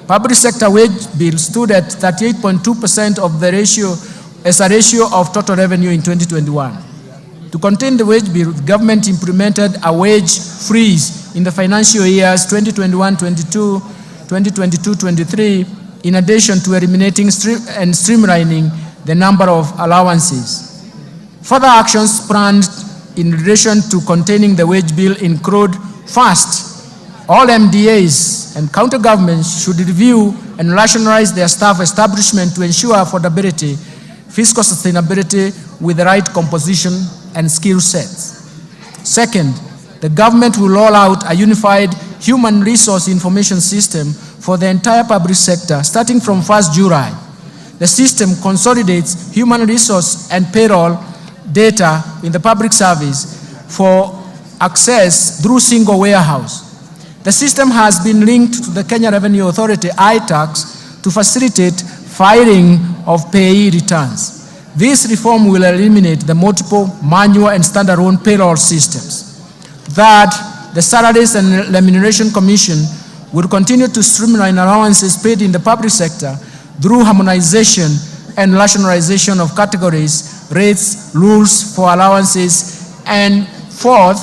Public sector wage bill stood at 38.2% of the ratio as a ratio of total revenue in 2021. To contain the wage bill, the government implemented a wage freeze in the financial years 2021-22, 2022-23, in addition to eliminating and streamlining the number of allowances. Further actions planned in relation to containing the wage bill include: first, all MDAs and county governments should review and rationalize their staff establishment to ensure affordability, fiscal sustainability with the right composition and skill sets. Second, the government will roll out a unified human resource information system for the entire public sector starting from 1st July. The system consolidates human resource and payroll data in the public service for access through single warehouse. The system has been linked to the Kenya Revenue Authority iTax to facilitate filing of payee returns. This reform will eliminate the multiple manual and standalone payroll systems. Third, the Salaries and Remuneration Commission will continue to streamline allowances paid in the public sector through harmonization and rationalization of categories, rates, rules for allowances, and fourth,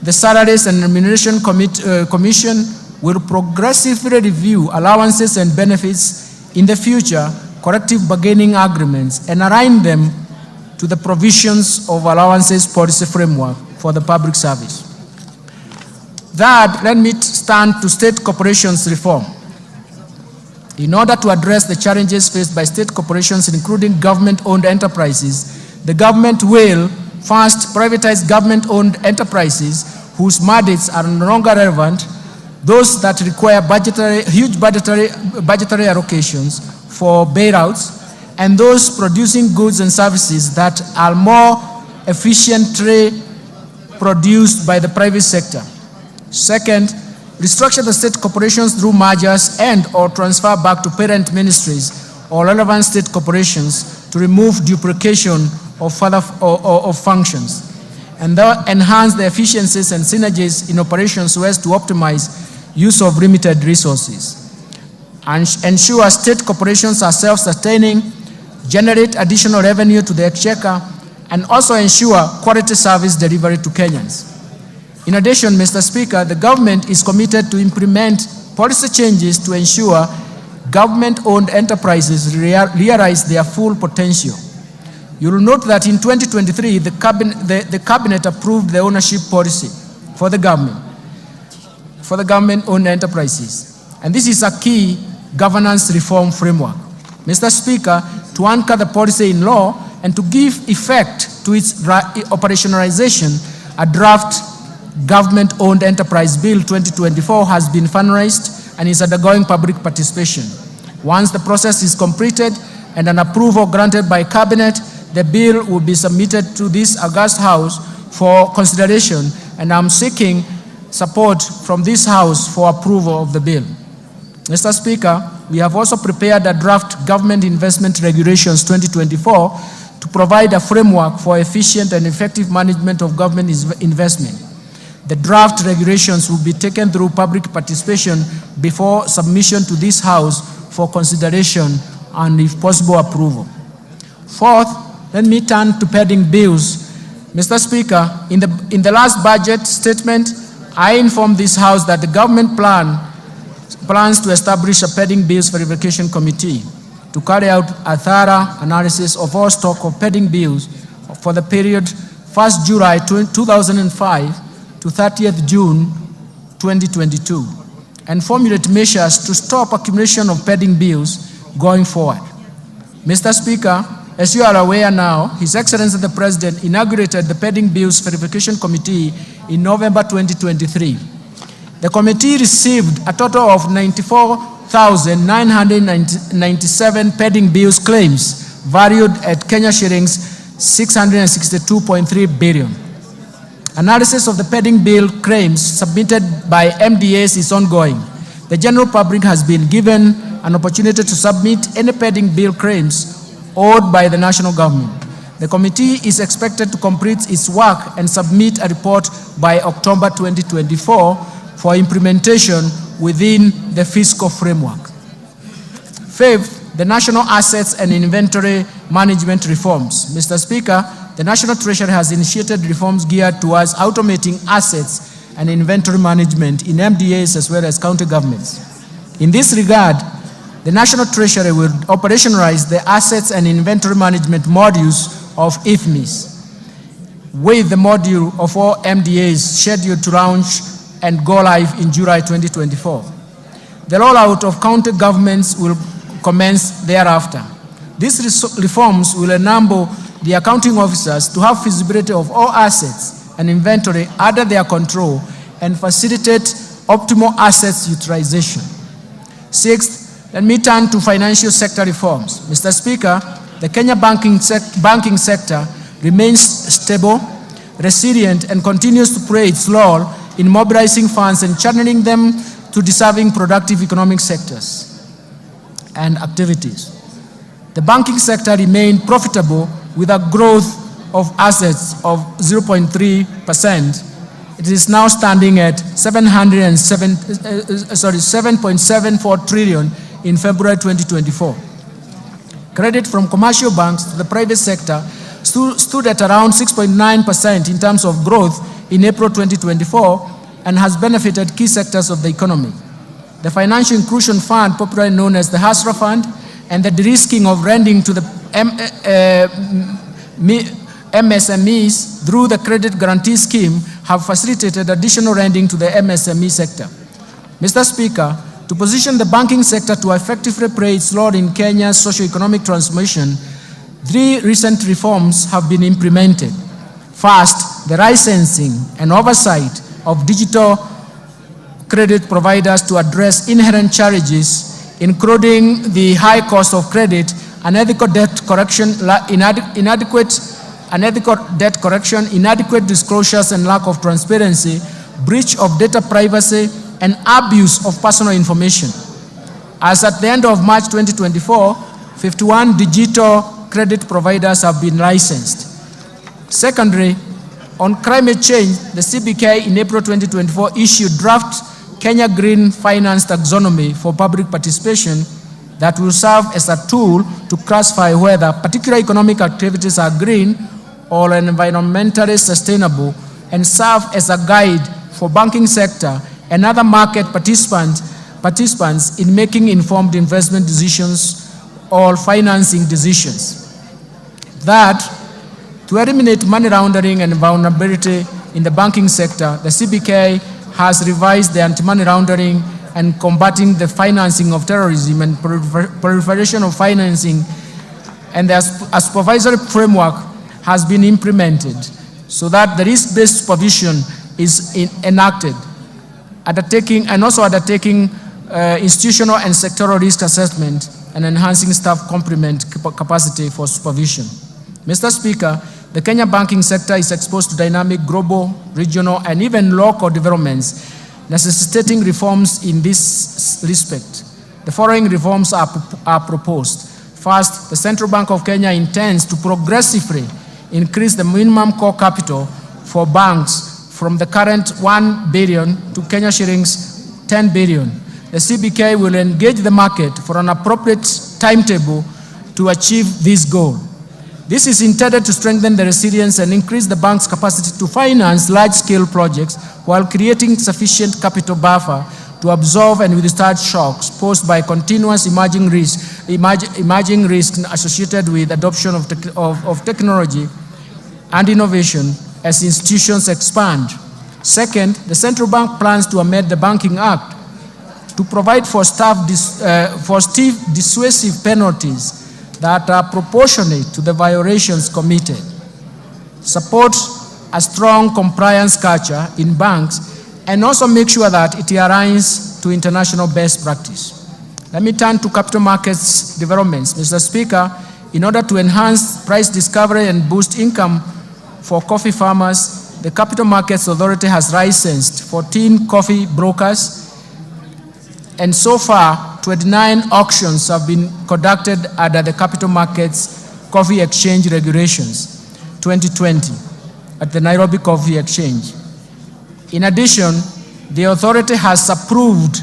the Salaries and Remuneration Commission will progressively review allowances and benefits in the future, collective bargaining agreements, and align them to the provisions of allowances policy framework for the public service. Third, let me turn to state corporations reform. In order to address the challenges faced by state corporations, including government-owned enterprises, the government will first privatize government-owned enterprises whose mandates are no longer relevant, those that require huge budgetary allocations for bailouts, and those producing goods and services that are more efficiently produced by the private sector. Second, restructure the state corporations through mergers and or transfer back to parent ministries or relevant state corporations to remove duplication of functions, and enhance the efficiencies and synergies in operations so as to optimize use of limited resources. And ensure state corporations are self-sustaining, generate additional revenue to the exchequer, and also ensure quality service delivery to Kenyans. In addition, Mr. Speaker, the government is committed to implement policy changes to ensure government-owned enterprises realize their full potential. You will note that in 2023, the cabinet approved the ownership policy for the government-owned enterprises. And this is a key governance reform framework. Mr. Speaker, to anchor the policy in law and to give effect to its operationalization, a draft Government-Owned Enterprise Bill 2024 has been finalized and is undergoing public participation. Once the process is completed and an approval granted by Cabinet, the bill will be submitted to this august House for consideration, and I'm seeking support from this House for approval of the bill. Mr. Speaker, we have also prepared a draft Government Investment Regulations 2024 to provide a framework for efficient and effective management of government investment. The draft regulations will be taken through public participation before submission to this House for consideration and, if possible, approval. Fourth, let me turn to pending bills. Mr. Speaker, in the last budget statement, I informed this House that the government plans to establish a pending bills verification committee to carry out a thorough analysis of all stock of pending bills for the period 1st July 2005 to 30th June 2022, and formulate measures to stop accumulation of pending bills going forward. Mr. Speaker, as you are aware now, His Excellency the President inaugurated the Pending Bills Verification Committee in November 2023. The committee received a total of 94,997 pending bills claims valued at Kenya shillings 662.3 billion. Analysis of the pending bill claims submitted by MDAs is ongoing. The general public has been given an opportunity to submit any pending bill claims owed by the national government. The committee is expected to complete its work and submit a report by October 2024 for implementation within the fiscal framework. Fifth, the national assets and inventory management reforms. Mr. Speaker, the National Treasury has initiated reforms geared towards automating assets and inventory management in MDAs as well as county governments. In this regard, the National Treasury will operationalize the assets and inventory management modules of IFMIS, with the module of all MDAs scheduled to launch and go live in July 2024. The rollout of county governments will commence thereafter. These reforms will enable the accounting officers to have feasibility of all assets and inventory under their control and facilitate optimal assets utilization. Sixth, let me turn to financial sector reforms. Mr. Speaker, the Kenya banking sector remains stable, resilient, and continues to play its role in mobilizing funds and channeling them to deserving productive economic sectors and activities. The banking sector remained profitable with a growth of assets of 0.3%. It is now standing at 7.74 trillion in February 2024. Credit from commercial banks to the private sector stood at around 6.9% in terms of growth in April 2024 and has benefited key sectors of the economy. The Financial Inclusion Fund, popularly known as the HASRA Fund, and the de-risking of lending to the MSMEs through the Credit Guarantee Scheme have facilitated additional lending to the MSME sector. Mr. Speaker, to position the banking sector to effectively play its role in Kenya's socio-economic transformation, 3 recent reforms have been implemented. First, the licensing and oversight of digital credit providers to address inherent challenges, including the high cost of credit, unethical debt collection, inadequate disclosures and lack of transparency, breach of data privacy, and abuse of personal information. As at the end of March 2024, 51 digital credit providers have been licensed. Secondly, on climate change, the CBK in April 2024 issued draft Kenya Green Finance Taxonomy for public participation that will serve as a tool to classify whether particular economic activities are green or environmentally sustainable, and serve as a guide for banking sector and other market participants in making informed investment decisions or financing decisions. That, to eliminate money laundering and vulnerability in the banking sector, the CBK has revised the anti-money laundering and combating the financing of terrorism and proliferation of financing, and the supervisory framework has been implemented so that the risk-based supervision is enacted, undertaking institutional and sectoral risk assessment and enhancing staff complement capacity for supervision. Mr. Speaker, the Kenya banking sector is exposed to dynamic global, regional, and even local developments, necessitating reforms in this respect. The following reforms are proposed. First, the Central Bank of Kenya intends to progressively increase the minimum core capital for banks from the current 1 billion to Kenya shillings 10 billion. The CBK will engage the market for an appropriate timetable to achieve this goal. This is intended to strengthen the resilience and increase the bank's capacity to finance large-scale projects while creating sufficient capital buffer to absorb and withstand shocks posed by continuous emerging risks associated with adoption of technology and innovation as institutions expand. Second, the central bank plans to amend the Banking Act to provide for stiff dissuasive penalties that are proportionate to the violations committed, support a strong compliance culture in banks, and also make sure that it aligns to international best practice. Let me turn to capital markets developments. Mr. Speaker, in order to enhance price discovery and boost income for coffee farmers, the Capital Markets Authority has licensed 14 coffee brokers, and so far, 29 auctions have been conducted under the Capital Markets Coffee Exchange Regulations 2020 at the Nairobi Coffee Exchange. In addition, the authority has approved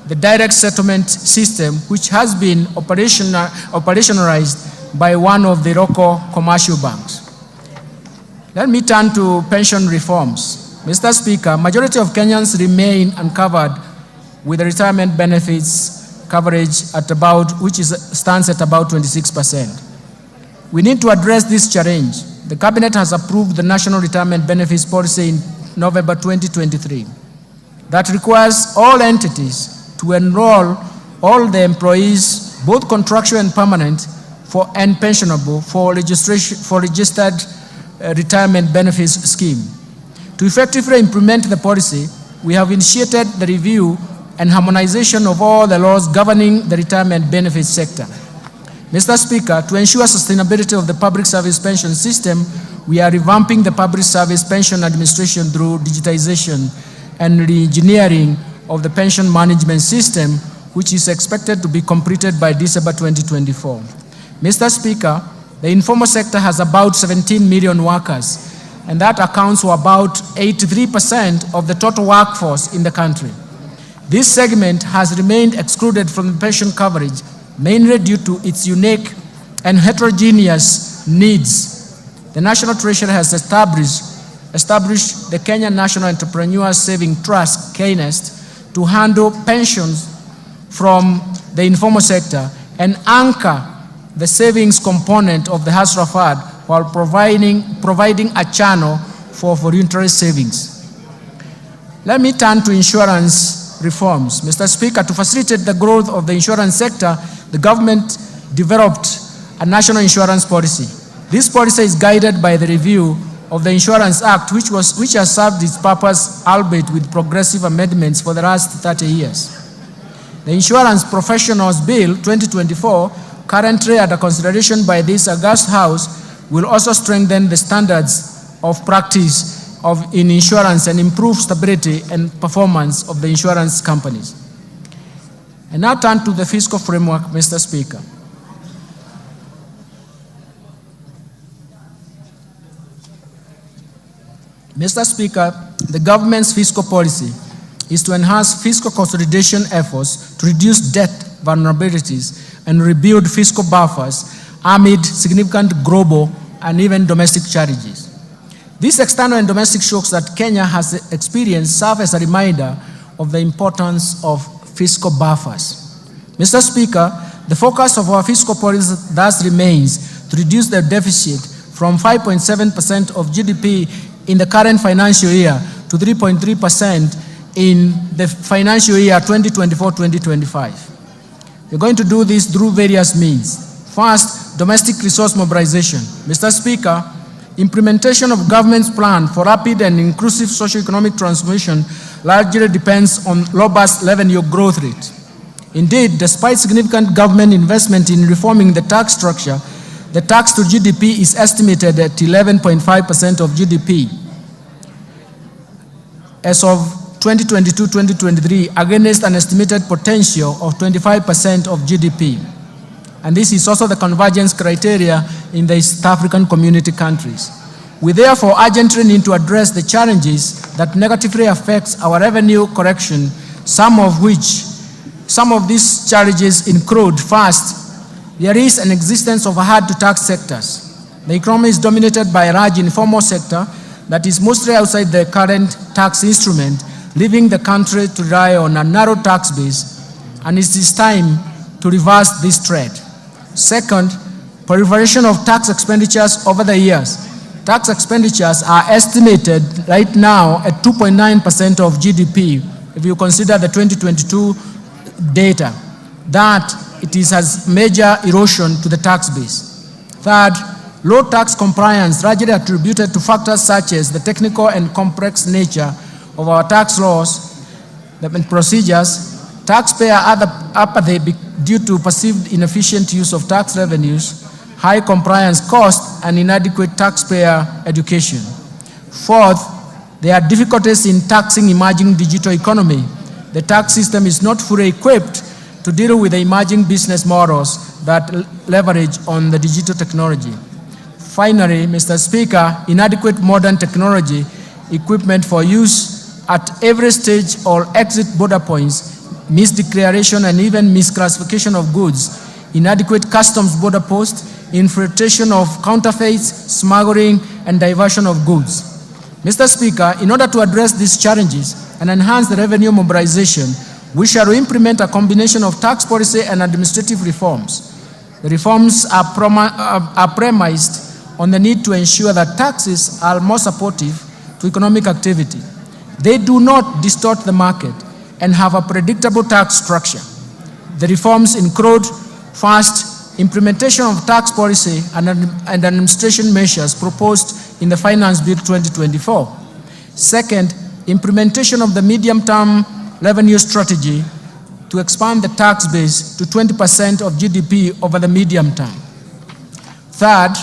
the direct settlement system, which has been operationalized by one of the local commercial banks. Let me turn to pension reforms. Mr. Speaker, majority of Kenyans remain uncovered with the retirement benefits coverage stands at about 26%. We need to address this challenge. The Cabinet has approved the National Retirement Benefits Policy in November 2023 that requires all entities to enroll all the employees, both contractual and permanent, and pensionable for registered retirement benefits scheme. To effectively implement the policy, we have initiated the review and harmonization of all the laws governing the retirement benefits sector. Mr. Speaker, to ensure sustainability of the public service pension system, we are revamping the public service pension administration through digitization and re-engineering of the pension management system, which is expected to be completed by December 2024. Mr. Speaker, the informal sector has about 17 million workers, and that accounts for about 83% of the total workforce in the country. This segment has remained excluded from the pension coverage, mainly due to its unique and heterogeneous needs, the National Treasury has established the Kenya National Entrepreneur Saving Trust, KNEST, to handle pensions from the informal sector and anchor the savings component of the Hustler Fund while providing a channel for voluntary savings. Let me turn to insurance reforms. Mr. Speaker, to facilitate the growth of the insurance sector, the government developed a national insurance policy. This policy is guided by the review of the Insurance Act, which has served its purpose, albeit with progressive amendments, for the last 30 years. The Insurance Professionals Bill 2024, currently under consideration by this august House, will also strengthen the standards of practice in insurance and improve stability and performance of the insurance companies. I now turn to the fiscal framework, Mr. Speaker. Mr. Speaker, the government's fiscal policy is to enhance fiscal consolidation efforts to reduce debt vulnerabilities and rebuild fiscal buffers amid significant global and even domestic challenges. These external and domestic shocks that Kenya has experienced serve as a reminder of the importance of fiscal buffers. Mr. Speaker, the focus of our fiscal policy thus remains to reduce the deficit from 5.7% of GDP in the current financial year to 3.3% in the financial year 2024-2025. We're going to do this through various means. First, domestic resource mobilization. Mr. Speaker, implementation of government's plan for rapid and inclusive socio-economic transformation largely depends on robust revenue growth rate. Indeed, despite significant government investment in reforming the tax structure, the tax to GDP is estimated at 11.5% of GDP as of 2022-2023, against an estimated potential of 25% of GDP. And this is also the convergence criteria in the East African community countries. We therefore urgently need to address the challenges that negatively affects our revenue collection, some of these challenges include: first, there is an existence of hard-to-tax sectors. The economy is dominated by a large informal sector that is mostly outside the current tax instrument, leaving the country to rely on a narrow tax base, and it is time to reverse this trend. Second, proliferation of tax expenditures over the years. Tax expenditures are estimated right now at 2.9% of GDP, if you consider the 2022 data, that it has major erosion to the tax base. Third, low tax compliance, largely attributed to factors such as the technical and complex nature of our tax laws and procedures, taxpayer apathy due to perceived inefficient use of tax revenues, high compliance costs, and inadequate taxpayer education. Fourth, there are difficulties in taxing emerging digital economy. The tax system is not fully equipped to deal with the emerging business models that leverage on the digital technology. Finally, Mr. Speaker, inadequate modern technology equipment for use at every stage or exit border points, misdeclaration and even misclassification of goods, inadequate customs border posts, infiltration of counterfeits, smuggling, and diversion of goods. Mr. Speaker, in order to address these challenges and enhance the revenue mobilization, we shall implement a combination of tax policy and administrative reforms. The reforms are premised on the need to ensure that taxes are more supportive to economic activity. They do not distort the market and have a predictable tax structure. The reforms include: first, implementation of tax policy and administration measures proposed in the Finance Bill 2024. Second, implementation of the medium-term revenue strategy to expand the tax base to 20% of GDP over the medium term. Third,